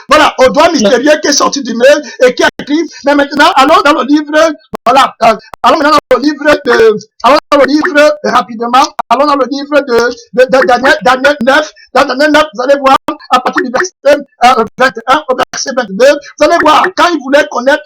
Voilà, au doigt mystérieux qui est sorti du mail et qui a écrit. Mais maintenant, allons dans le livre, voilà, allons maintenant dans le livre, rapidement, allons dans le livre de Daniel 9. Dans Daniel 9, vous allez voir, à partir du verset 21 au verset 22, vous allez voir, quand il voulait connaître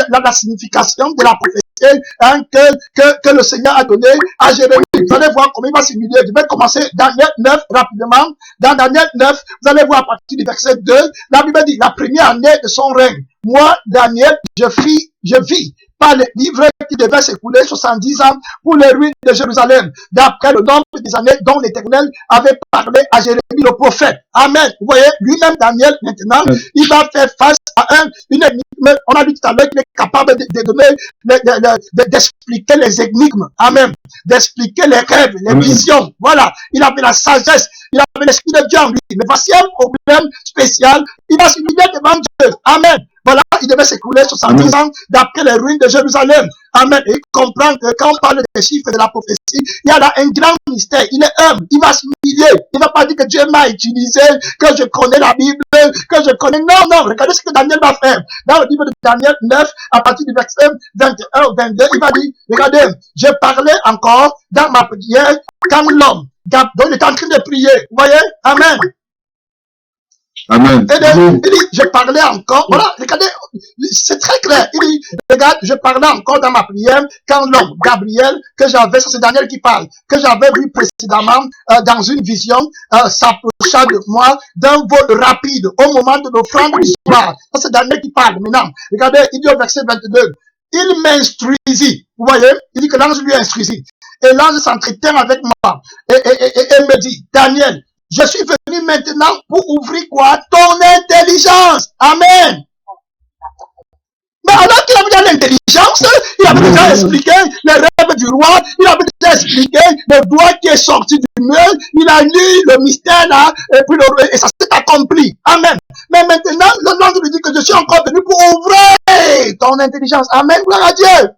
la signification de la prophétie hein, que le Seigneur a donné à Jérémie. Vous allez voir comment il va simuler. Je vais commencer Daniel 9 rapidement. Dans Daniel 9, vous allez voir à partir du verset 2, la Bible dit, la première année de son règne, moi, Daniel, je vis par les livres qui devaient s'écouler 70 ans pour les ruines de Jérusalem, d'après le nombre des années dont l'Éternel avait parlé à Jérémie le prophète. Amen. Vous voyez, lui-même, Daniel, maintenant, il va faire face à une énigme. On a dit tout à l'heure qu'il est capable de donner, d'expliquer les énigmes. Amen. D'expliquer les rêves, les visions. Voilà. Il avait la sagesse. Il avait l'esprit de Dieu en lui. Mais voici un problème spécial. Il va s'humilier devant Dieu. Amen. Voilà, il devait s'écouler 70 ans d'après les ruines de Jérusalem. Amen. Et il comprend que quand on parle des chiffres de la prophétie, il y a là un grand mystère. Il est humble. Il va s'humilier. Il ne va pas dire que Dieu m'a utilisé, que je connais la Bible, que je connais. Non, non. Regardez ce que Daniel va faire. Dans le livre de Daniel 9, à partir du verset 21 au 22, il va dire, regardez, je parlais encore dans ma prière quand l'homme, donc il est en train de prier. Vous voyez? Amen. Amen. Il dit, je parlais encore, voilà, regardez, c'est très clair. Il dit, regarde, je parlais encore dans ma prière quand l'homme, Gabriel, que j'avais, ça c'est Daniel qui parle, que j'avais vu précédemment dans une vision, s'approcha de moi d'un vol rapide au moment de l'offrande du soir. Ça c'est Daniel qui parle maintenant. Regardez, il dit au verset 22, il m'instruisit. Vous voyez, il dit que l'ange lui instruisit. Et l'ange s'entretient avec moi et me dit, Daniel, je suis venu maintenant pour ouvrir quoi? Ton intelligence. Amen. Mais alors qu'il avait déjà l'intelligence, il avait déjà expliqué les rêves du roi, il avait déjà expliqué le doigt qui est sorti du mur, il a lu le mystère là, et puis et ça s'est accompli. Amen. Mais maintenant, l'ange lui dit que je suis encore venu pour ouvrir ton intelligence. Amen. Gloire à Dieu.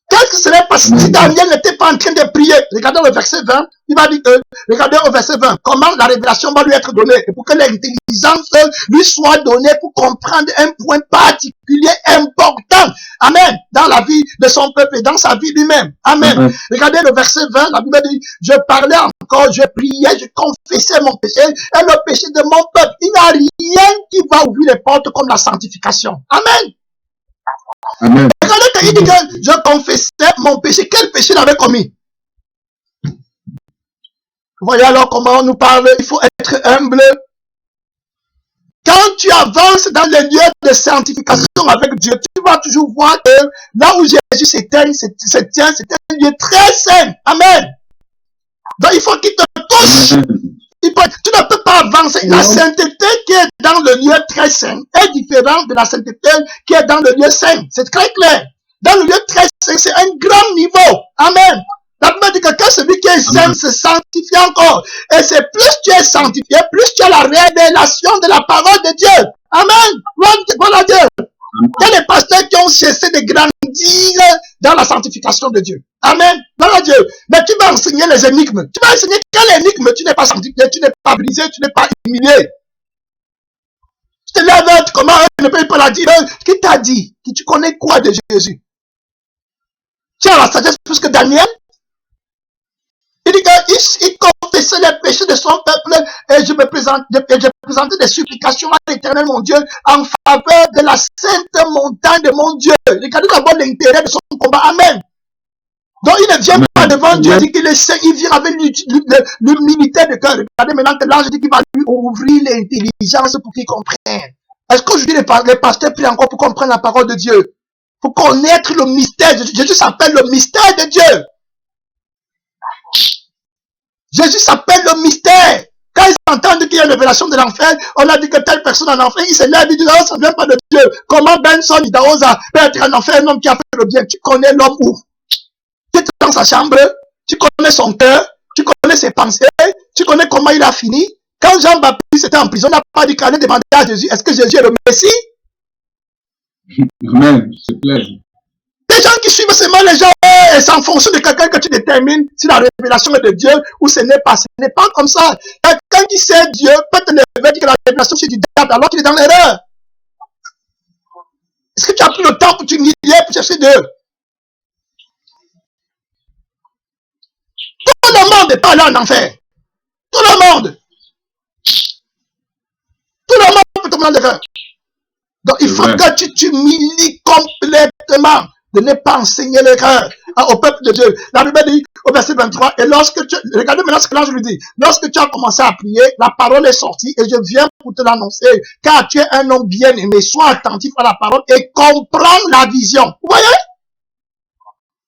Qu'est-ce que serait passé si Daniel n'était pas en train de prier? Regardez le verset 20. Il va dire que, regardez au verset 20, comment la révélation va lui être donnée et pour que l'intelligence lui soit donnée pour comprendre un point particulier important. Amen. Dans la vie de son peuple et dans sa vie lui-même. Amen. Regardez le verset 20, la Bible dit, je parlais encore, je priais, je confessais mon péché et le péché de mon peuple. Il n'y a rien qui va ouvrir les portes comme la sanctification. Amen. Amen. Regardez quand il dit que je confessais mon péché. Quel péché il avait commis? Vous voyez alors comment on nous parle, il faut être humble. Quand tu avances dans les lieux de sanctification avec Dieu, tu vas toujours voir que là où Jésus s'éteint, c'est un lieu très saint. Amen. Donc il faut qu'il te touche. Tu ne peux pas avancer. La sainteté qui est dans le lieu très saint est différente de la sainteté qui est dans le lieu saint. C'est très clair. Dans le lieu très saint, c'est un grand niveau. Amen. La Bible dit que quand celui qui est saint se sanctifie encore. Et c'est plus tu es sanctifié, plus tu as la révélation de la parole de Dieu. Amen. Voilà Dieu. Il y a des pasteurs qui ont cessé de grandir dans la sanctification de Dieu. Amen. Voilà Dieu. Mais tu vas enseigner les énigmes. Tu vas enseigner quelle énigme? Tu n'es pas sanctifié, tu n'es pas brisé, tu n'es pas humilié. Tu te lèves, comment ne peut pas la dire? Qui t'a dit? Tu connais quoi de Jésus? Tu as la sagesse plus que Daniel? Il dit qu'il confessait les péchés de son peuple et je présentais des supplications à l'Éternel mon Dieu en faveur de la sainte montagne de mon Dieu. Regardez d'abord l'intérêt de son combat. Amen. Donc il ne vient pas devant Dieu, il dit qu'il est saint, il vient avec l'humilité de cœur. Regardez maintenant que l'ange dit qu'il va lui ouvrir l'intelligence pour qu'il comprenne. Est-ce qu'aujourd'hui les pasteurs prient encore pour comprendre la parole de Dieu? Pour connaître le mystère de Dieu. Jésus s'appelle le mystère de Dieu. Jésus s'appelle le mystère. Quand il entendre qu'il y a une révélation de l'enfer, on a dit que telle personne en enfer, il se lève, il dit non, ça ne vient pas de Dieu. Comment Benson Idahosa peut être en enfer, un homme qui a fait le bien? Tu connais l'homme où? Tu es dans sa chambre, tu connais son cœur, tu connais ses pensées, tu connais comment il a fini. Quand Jean-Baptiste était en prison, il n'a pas dit qu'il allait demander à Jésus, est-ce que Jésus est le Messie? Amen. C'est clair. Les gens qui suivent seulement les gens, et c'est en fonction de quelqu'un que tu détermines si la révélation est de Dieu ou ce n'est pas. Ce n'est pas comme ça. Quelqu'un qui sait Dieu peut te lever dire que la révélation c'est du diable alors qu'il est dans l'erreur. Est-ce que tu as pris le temps pour t'humilier pour chercher Dieu? Tout le monde n'est pas là en enfer. Tout le monde. Tout le monde peut tomber dans l'erreur. Donc il faut que tu t'humilies complètement. De ne pas enseigner l'erreur au peuple de Dieu. La Bible dit au verset 23, et lorsque tu, regardez maintenant ce que l'ange lui dit, lorsque tu as commencé à prier, la parole est sortie et je viens pour te l'annoncer, car tu es un homme bien aimé, sois attentif à la parole et comprends la vision. Vous voyez?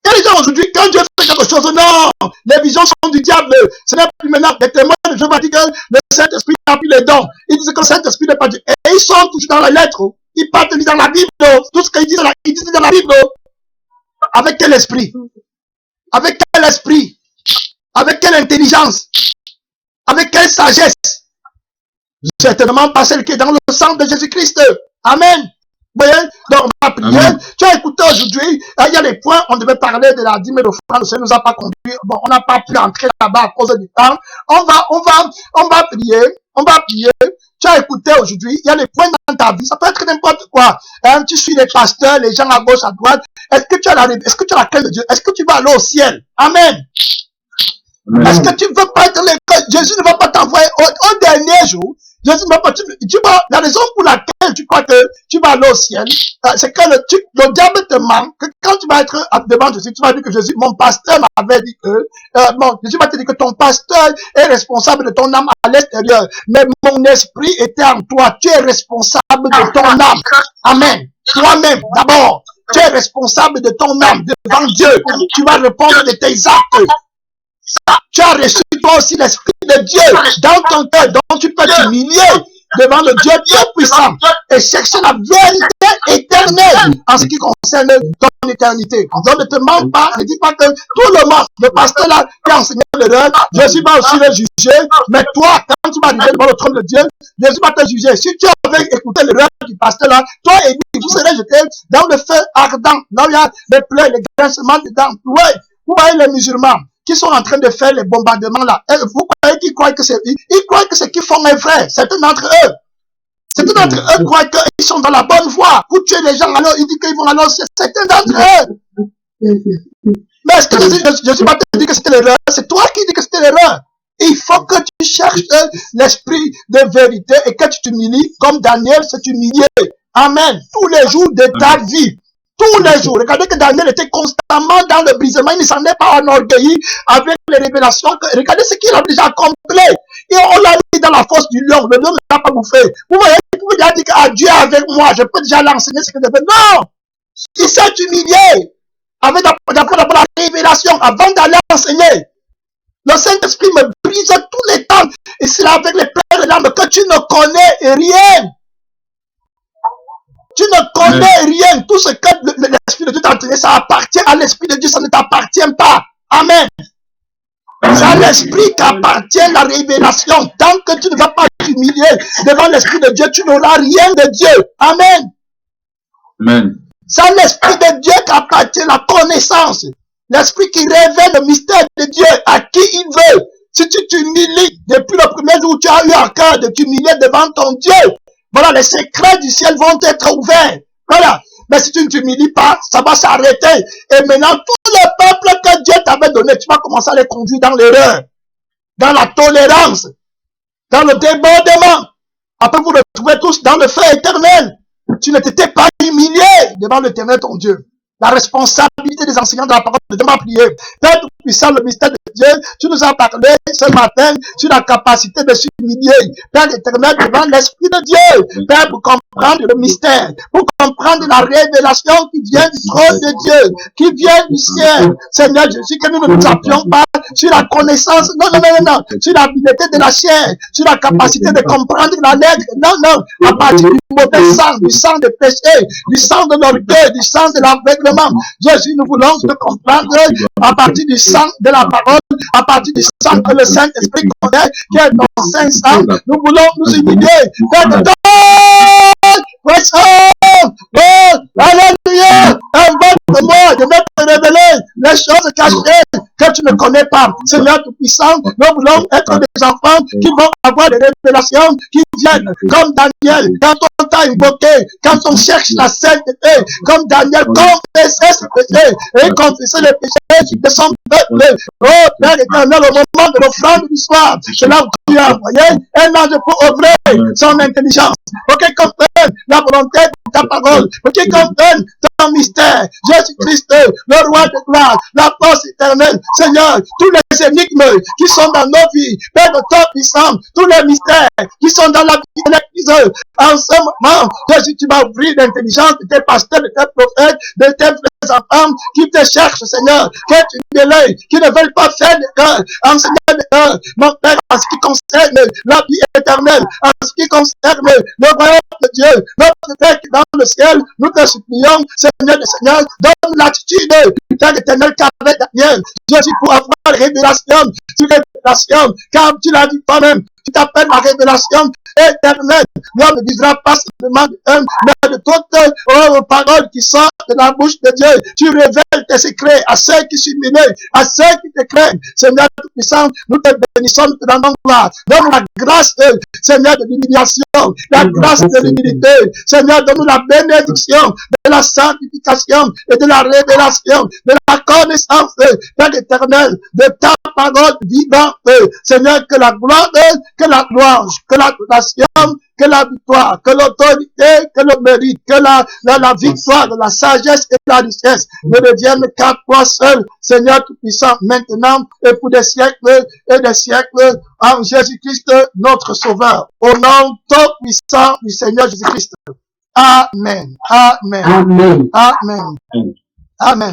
Il y a des gens aujourd'hui, quand Dieu fait quelque chose, non, les visions sont du diable, ce n'est plus maintenant, les témoins de Jéhovah disent que le Saint-Esprit n'a plus les dons, ils disent que le Saint-Esprit n'est pas Dieu, et ils sont toujours dans la lettre, ils partent dans la Bible, tout ce qu'ils disent dans la Bible. Avec quel esprit? Avec quel esprit? Avec quelle intelligence? Avec quelle sagesse? Certainement pas celle qui est dans le sang de Jésus-Christ. Amen. Vous voyez? Donc on va prier. Amen. Tu as écouté aujourd'hui, il y a des points, on devait parler de la dîme d'offrande, le Seigneur nous a pas conduit. Bon, on n'a pas pu entrer là-bas à cause du temps. On va prier. On va prier. Tu as écouté aujourd'hui, il y a des points dans ta vie, ça peut être n'importe quoi. Hein, tu suis les pasteurs, les gens à gauche, à droite. Est-ce que tu as la crainte de Dieu? Est-ce que tu vas aller au ciel? Amen. Amen. Est-ce que tu ne veux pas être Jésus ne va pas t'envoyer au dernier jour. Jésus ne va pas, la raison pour laquelle tu crois que tu vas aller au ciel, c'est que le diable te ment, que quand tu vas être devant Jésus, tu vas dire que Jésus, mon pasteur m'avait dit que, Jésus va te dire que ton pasteur est responsable de ton âme à l'extérieur, mais mon esprit était en toi, tu es responsable de ton âme. Amen. Toi-même, d'abord, tu es responsable de ton âme devant Dieu. Tu vas répondre de tes actes. Tu as reçu toi aussi l'Esprit de Dieu dans ton cœur, dont tu peux t'humilier devant le Dieu Tout-Puissant et chercher la vérité éternelle en ce qui concerne ton éternité. Donc ne te mens pas, ne dis pas que tout le monde, le pasteur là, qui a enseigné l'erreur, Jésus va aussi le juger, mais toi, quand tu vas arriver devant le trône de Dieu, Jésus va te juger. Si tu avais écouté l'erreur du pasteur là, toi et lui, vous serez jetés dans le feu ardent, là où il y a les pleurs, les grincements dedans. Ouais, vous voyez les musulmans qui sont en train de faire les bombardements là. Et vous croyez qu'ils croient que c'est, ils croient que ce qu'ils font est vrai. Certains d'entre eux. Certains d'entre eux croient qu'ils sont dans la bonne voie. Pour tuer les gens, alors ils disent qu'ils vont alors, certains d'entre eux. Mais est-ce que Jésus va te dire que c'était l'erreur? C'est toi qui dis que c'était l'erreur. Il faut que tu cherches l'esprit de vérité et que tu t'humilies comme Daniel s'est humilié. Amen. Tous les jours de ta vie. Tous les jours. Regardez que Daniel était constamment dans le brisement. Il ne s'en est pas enorgueilli avec les révélations. Regardez ce qu'il a déjà accompli. Et on l'a mis dans la fosse du lion. Le lion ne l'a pas bouffé. Vous voyez, il pouvait dire que Dieu est avec moi. Je peux déjà l'enseigner ce que je veux. Non! Il s'est humilié. Avec d'abord la révélation avant d'aller enseigner. Le Saint-Esprit me brise tous les temps. Et c'est avec les pleurs et larmes que tu ne connais rien. Tu ne connais rien. Tout ce que l'Esprit de Dieu t'a entraîné, ça appartient à l'Esprit de Dieu, ça ne t'appartient pas. Amen. C'est à l'Esprit qu'appartient la révélation. Tant que tu ne vas pas t'humilier devant l'Esprit de Dieu, tu n'auras rien de Dieu. Amen. Amen. C'est à l'Esprit de Dieu qu'appartient la connaissance. L'Esprit qui révèle le mystère de Dieu à qui il veut. Si tu t'humilies depuis le premier jour où tu as eu à cœur de t'humilier devant ton Dieu, voilà, les secrets du ciel vont être ouverts. Voilà. Mais si tu ne t'humilies pas, ça va s'arrêter. Et maintenant, tout le peuple que Dieu t'avait donné, tu vas commencer à les conduire dans l'erreur, dans la tolérance, dans le débordement. Après, vous retrouvez tous dans le feu éternel. Tu ne t'étais pas humilié devant l'éternel ton Dieu. La responsabilité des enseignants de la parole de Dieu m'a prié. Père Tout-Puissant, le mystère de Dieu. Tu nous as parlé ce matin sur la capacité de s'humilier, Père éternel, devant l'Esprit de Dieu, Père, pour comprendre le mystère, pour comprendre la révélation qui vient du trône de Dieu, qui vient du ciel. Seigneur Jésus, que nous ne nous appuyons pas sur la connaissance, non, sur l'habileté de la chair, sur la capacité de comprendre la lettre, non, à partir du mauvais sang, du sang de péché, du sang de l'orgueil, du sang de l'aveuglement. Jésus, nous voulons te comprendre à partir du sang de la parole, à partir du sang que le Saint-Esprit connaît, qui est ton Saint-Sang. Nous voulons nous humilier. Père de Dieu, alléluia, invoque-moi de me révéler les choses cachées que tu ne connais pas. Seigneur Tout-Puissant, nous voulons être des enfants qui vont avoir des révélations qui viennent comme Daniel. Quand on t'a invoqué, quand on cherche la sainteté, comme Daniel, confesser ce péché et confesser les péchés de son peuple. Oh Père éternel, au moment de l'offrande du soir, c'est là où tu as envoyé un ange pour ouvrir son intelligence, pour qu'il comprenne la volonté de ta parole, pour qu'il comprenne ton mystère. Jésus-Christ, le roi de gloire, la force éternelle. Seigneur, tous les énigmes qui sont dans nos vies, Père de ton puissant, tous les mystères qui sont dans la vie de l'Église, en ce moment, Jésus, tu vas ouvrir l'intelligence de tes pasteurs, de tes prophètes, de tes frères enfants qui te cherchent, Seigneur, que tu délais, qui ne veulent pas faire de cœur, enseigner de cœur, mon Père, en ce qui concerne la vie éternelle, en ce qui concerne le royaume de Dieu, notre Père qui est dans le ciel, nous te supplions, Seigneur, donne l'attitude, Père éternel, qu'avec Daniel, Jésus, pour avoir révélation sur révélation, car tu l'as dit toi-même, tu t'appelles la révélation éternelle. L'homme ne vivra pas seulement de un, mais de toutes paroles qui sortent de la bouche de Dieu. Tu révèles tes secrets à ceux qui s'humilient, à ceux qui te craignent. Seigneur Tout-Puissant, nous te bénissons, nous te rendons gloire. Donne la grâce, Seigneur, de l'humiliation, la grâce de l'humilité. Seigneur, donne-nous la bénédiction de la sanctification et de la révélation, de la connaissance, Père éternel, de ta parole vivante. Seigneur, que la gloire, que la louange, que l'adoration, que la victoire, que l'autorité, que le mérite, que la victoire, la sagesse et la richesse ne reviennent qu'à toi seul, Seigneur Tout-Puissant, maintenant et pour des siècles et des siècles, en Jésus-Christ, notre Sauveur. Au nom tout-puissant du Seigneur Jésus-Christ. Amen. Amen. Amen. Amen. Amen.